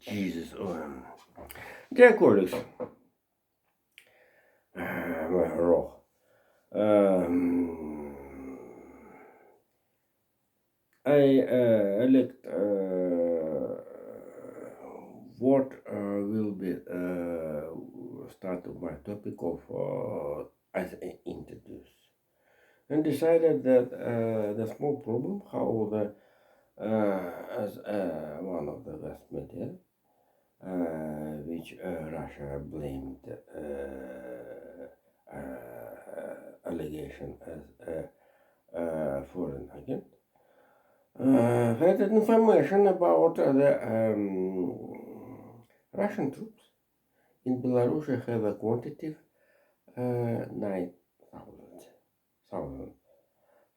Jesus. Dear colleagues, raw. Um, I elect what will be start of my topic of as I introduce, and decided that the small problem how the as one of the West media which Russia blamed allegation as a foreign agent. Had information about the Russian troops in Belarus have a quantity 9,000.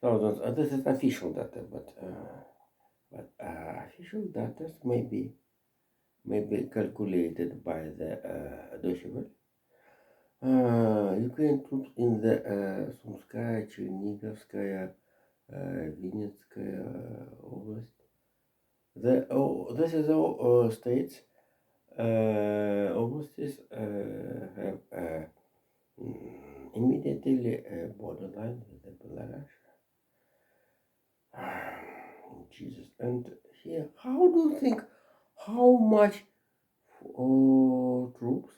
Thousands. This is official data, but official data may be calculated by the Deutsche Welle. Ukraine troops in the Sumskaya, Chernigovskaya, Vinnytskaya Oblast. This is all states. Oblasts have immediately borderline with the Belarus. Jesus, and here, how do you think? How much troops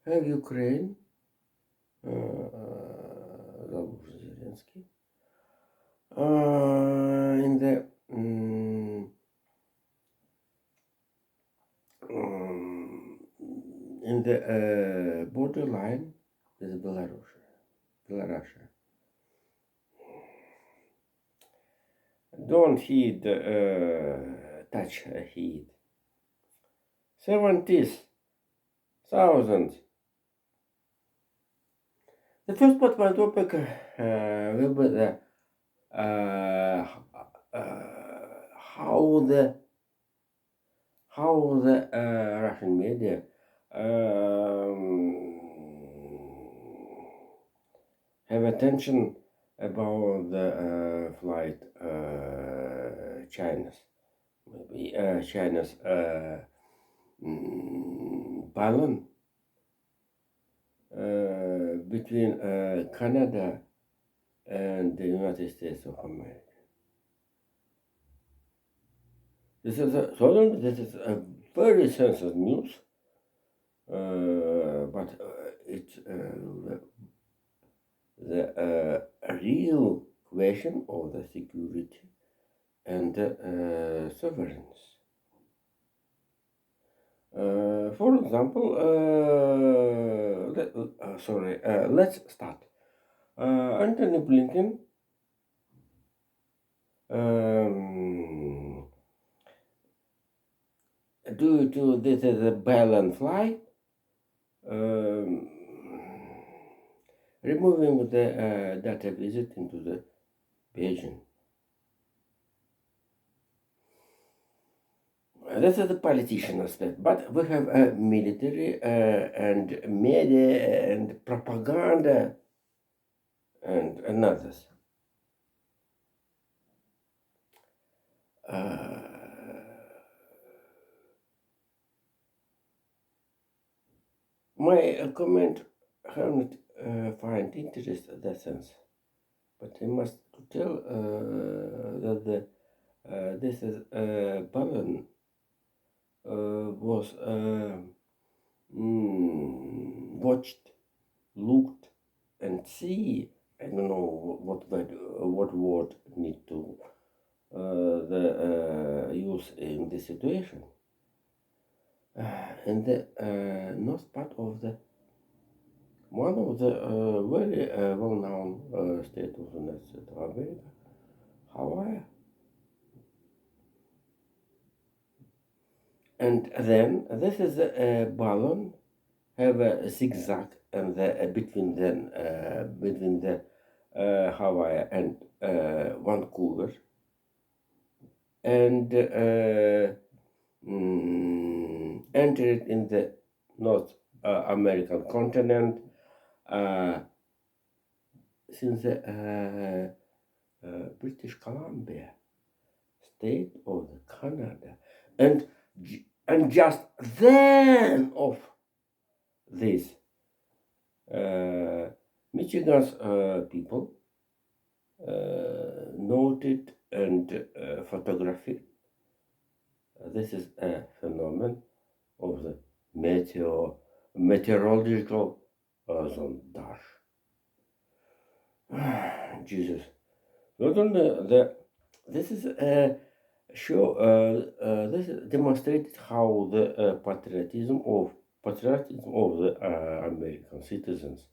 have Ukraine? Zelensky in the borderline with Belarus. Don't heed, touch heed. 70,000. The first part of my topic will be the how the Russian media have attention about the flight China's maybe China's balloon between Canada and the United States of America. This is a very sensitive news, but it's the real question of the security and sovereignty. For example, let's start. Antony Blinken due to this is a balloon flight, removing the data visit into the Beijing. This is the politician aspect, but we have military and media and propaganda and others. My comment have not find interest in that sense, but I must tell that this is balloon was watched, looked, and see. I don't know what word need to the use in this situation. And the north part of the one of the very well-known state of the United States of America, Hawaii. And then this is a balloon have a zigzag and between the Hawaii and Vancouver, and entered in the North American continent since British Columbia. state of Canada, and just then of this, Michigan's people noted and photographed. This is a phenomenon of the meteorological sondage. Jesus. Not only this is a show. This demonstrated how the patriotism of the American citizens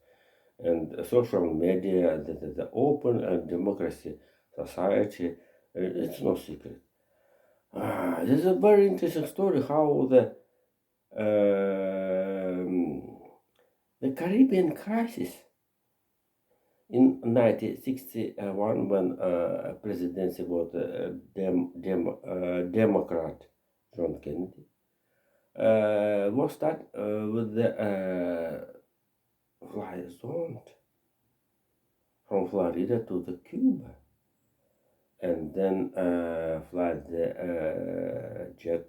and social media, the open and democracy society, it's no secret. This is a very interesting story how the Caribbean crisis in 1961, when presidency was Democrat John Kennedy, was started with the fly zone from Florida to the Cuba, and then fly the jet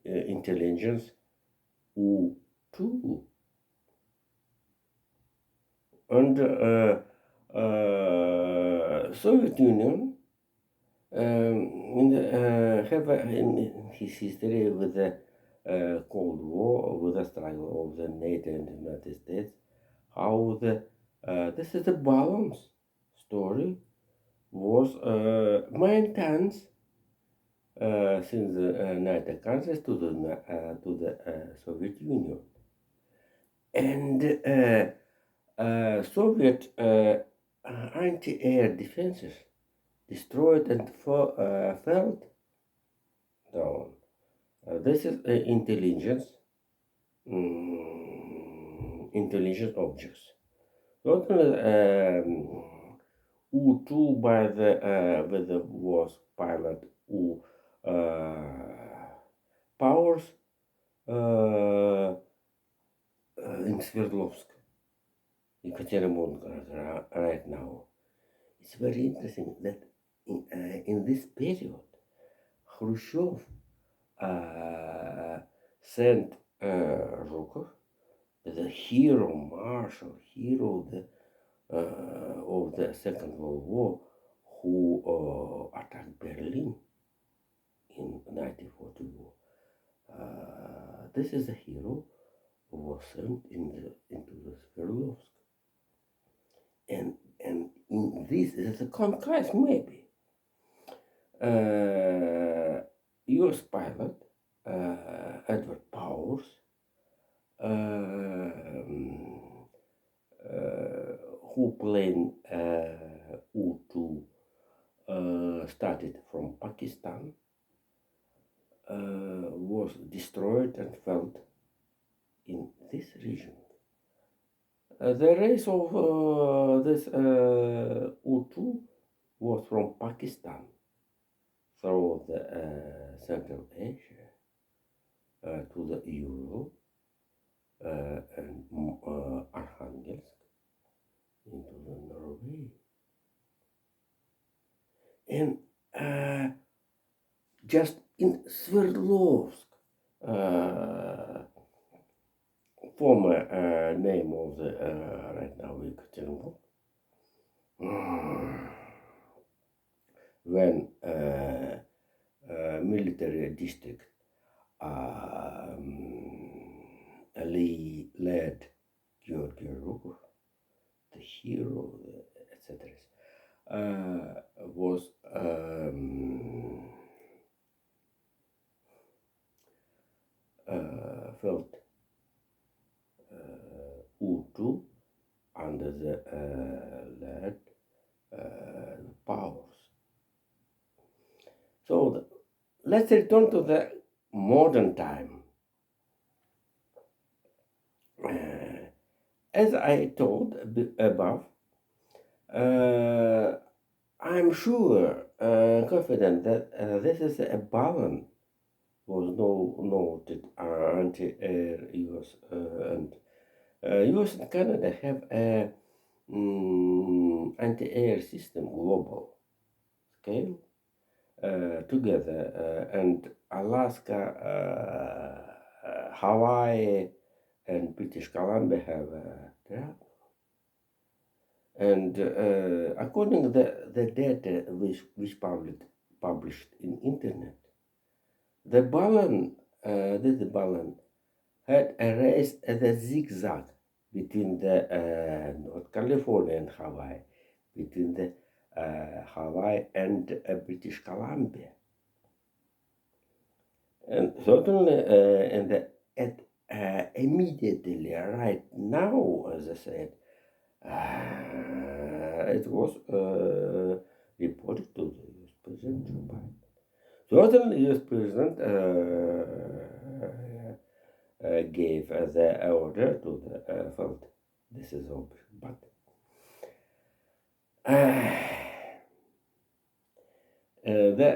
intelligence U-2, and Soviet Union in his history with the Cold War, with the struggle of the NATO and the United States, how this is the balance story was maintained since the NATO countries to the Soviet Union, and Soviet anti-air defenses destroyed and fell down. This is intelligence objects. Not U-2 by the was pilot U powers in Sverdlovsk, Ekaterinburg right now. It's very interesting that in this period, Khrushchev sent Zhukov, the hero, marshal hero of the Second World War, who attacked Berlin in 1944. This is the hero who was sent into the Sverdlovsk. And in this is a contrast, maybe. US pilot Edward Powers, who plane U-2 started from Pakistan, was destroyed and fell in this region. The race of this U-2 was from Pakistan through the Central Asia to the Europe and Arkhangelsk into the Norway. And just in Sverdlovsk, former name of the right now Ekaterinburg, when military district led Georgy Zhukov, the hero, etc., was felt U-2 under the lead powers. So let's return to the modern time. As I told above, I'm sure, confident that this is a balance was noted anti-air US and US and Canada have a anti-air system global. scale together, and Alaska, Hawaii, and British Columbia have that. And according to the data which published in internet, the balloon, this balloon had a race as a zigzag between the North California and Hawaii, between the Hawaii and British Columbia. And certainly, immediately right now, as I said, it was reported to the US President Joe Biden. Certainly, US President gave the order to the field. This is obvious, but the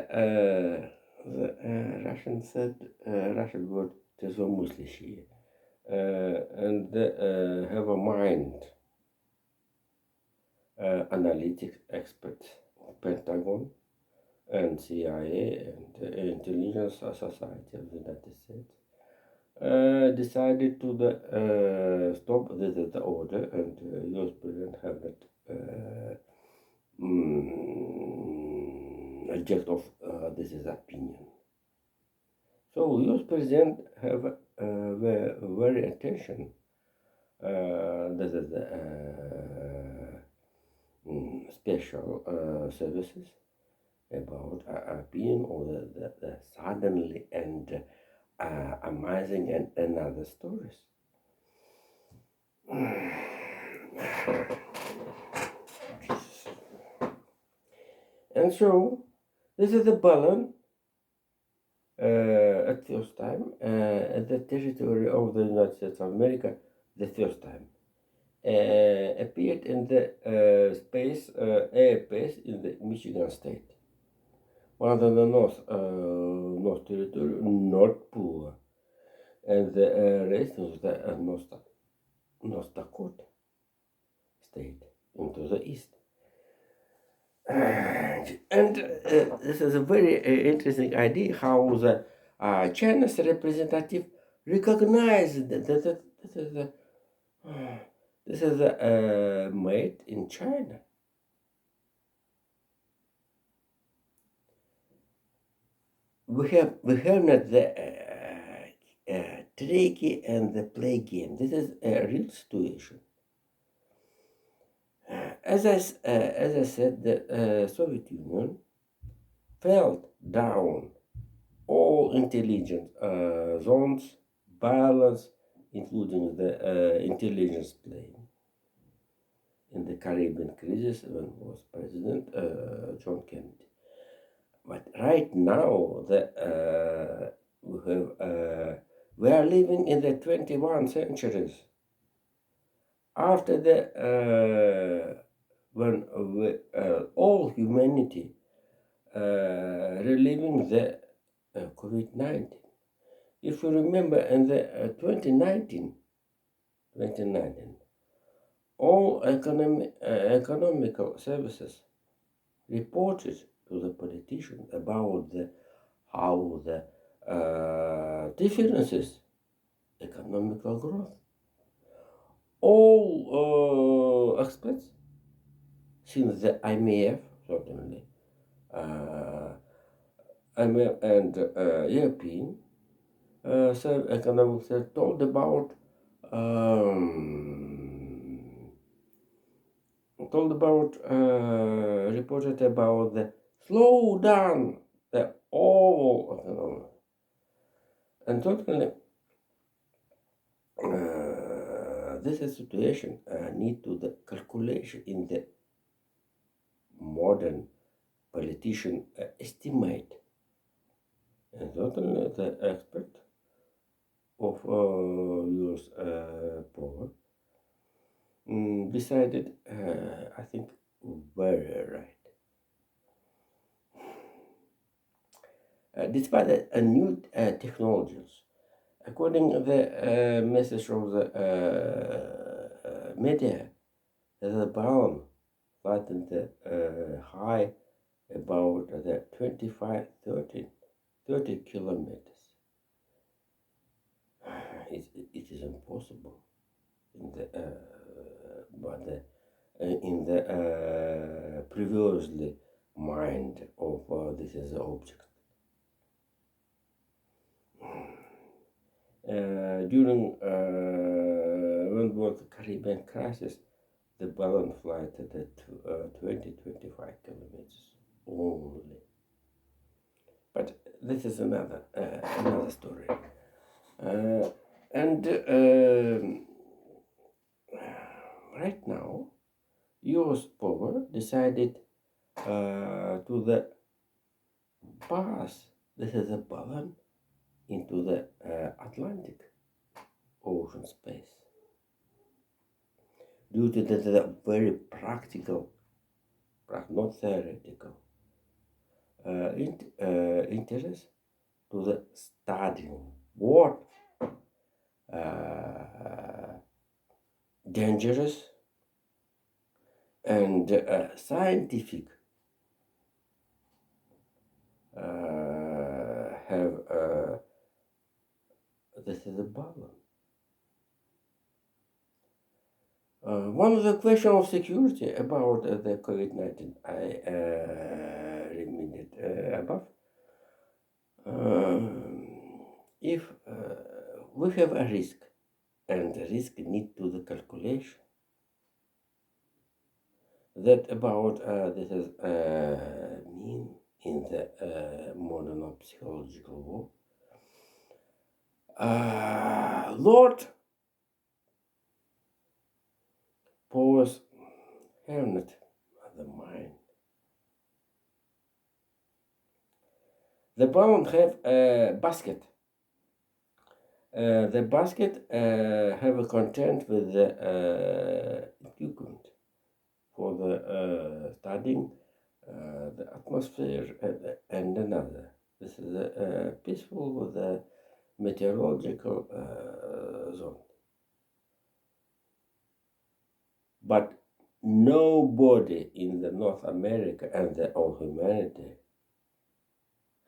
Russian said Russian word "тяжеломыслящие," and have a mind. Analytics experts, Pentagon, and CIA, and Intelligence Society of the United States decided to stop the order, and US President have not reject of this is opinion. So US President have very attention. This is special services about opinion or the suddenly and amazing and other stories. And so this is the balloon at first time at the territory of the United States of America the first time. Appeared in the airspace in the Michigan state. One of the North Territory, not poor, and the rest of the North Dakota state into the east. And this is a very interesting idea how the China's representative recognized that this is made in China. We have not the tricky and the play game. This is a real situation. As I said, the Soviet Union fell down all intelligence zones, balance, including the intelligence plane. In the Caribbean crisis, when was President John Kennedy. But right now, we are living in the 21st centuries. After when all humanity reliving the COVID-19. If you remember, in the 2019, all economical services reported to the politicians about how the differences, economical growth. All experts, since the IMF, certainly, IMF and European economic service told about reported about the slowdown the all economy. And certainly this is situation need to the calculation in the modern politician estimate. And certainly the expert of US power decided, I think, very right. Despite new technologies, according to the message of the media, the balloon flattened high about the 30 kilometers. It is impossible in the but in the previously mind of this is the object. During when was the Caribbean crisis, the balloon flight at 20-25 kilometers only. But this is another story. And right now, U.S. power decided to the pass. This is a balloon into the Atlantic Ocean space due to the very practical, not theoretical, interest to the studying what dangerous and scientific have this is a balance. One of the questions of security about the COVID-19 I reminded above. If we have a risk, and the risk need to the calculation, that about this is mean in the modern psychological world. Lord pause helmet at the mind. The balloon have a basket. The basket have a content with the equipment for the studying the atmosphere and another. This is peaceful with the meteorological zone. But nobody in the North America and the all humanity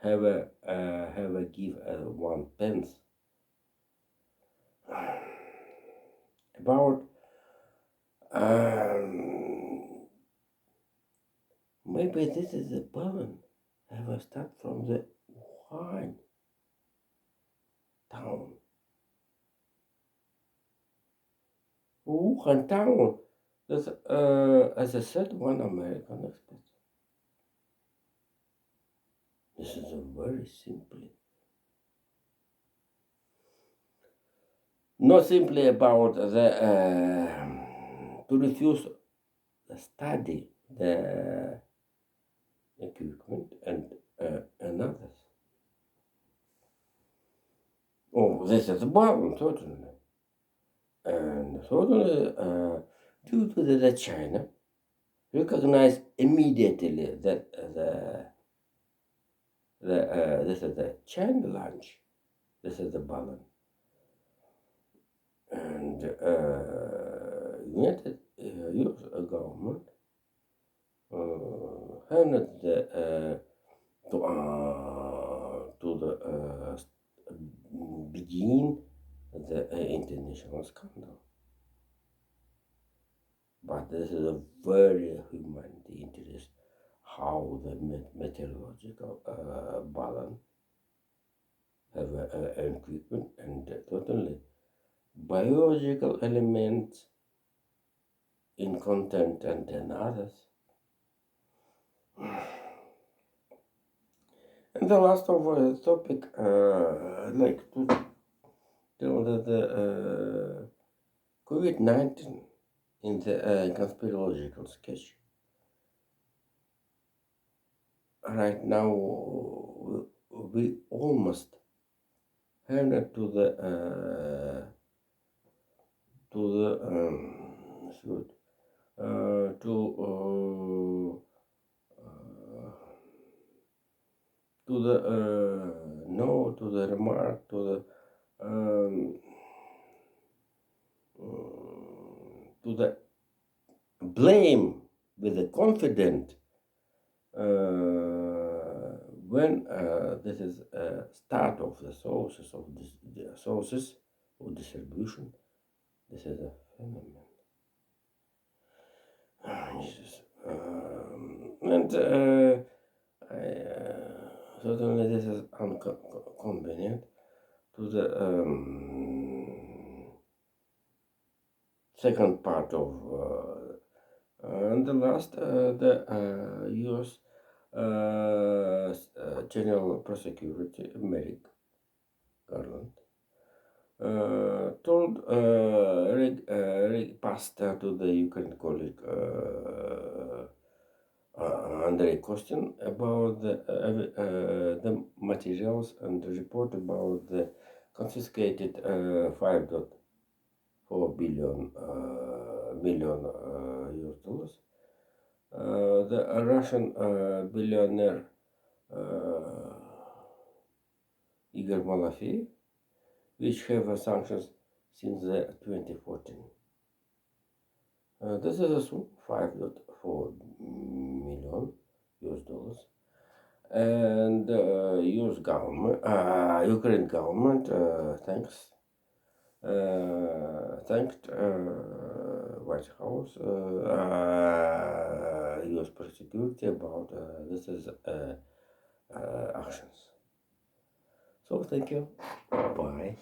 have a give 1 pence about maybe this is a balloon have a start from the Wuhan town. Wuhan town, that's as I said, one American expert. This is a very simply, not simply about the to refuse the study the equipment and others. Oh, this is a problem, certainly. And certainly, due to the China recognize immediately that this is the China launch, this is the balloon, and United U.S. government handed to the begin the international scandal. But this is a very human interest how the meteorological balance have an equipment and totally biological elements in content and then others. And the last of the topic, I'd like to tell that the COVID-19 in the conspirological sketch. Right now, we almost handed to the remark to the blame with the confident when this is start of the sources of this the sources of distribution, this is a phenomenon. Jesus. And certainly this is inconvenient to the second part of and the last the U.S. General Prosecutor Merrick Garland told Rick Pastor to the Ukraine colleague Andrei Kostin about the materials and the report about the confiscated 5.4 million US dollars. The Russian billionaire Igor Malafeev, which have sanctions since 2014. This is a sum 5.4 million US dollars, and US government, Ukraine government, thanked White House, US prosecutor about this is actions. So thank you. Bye.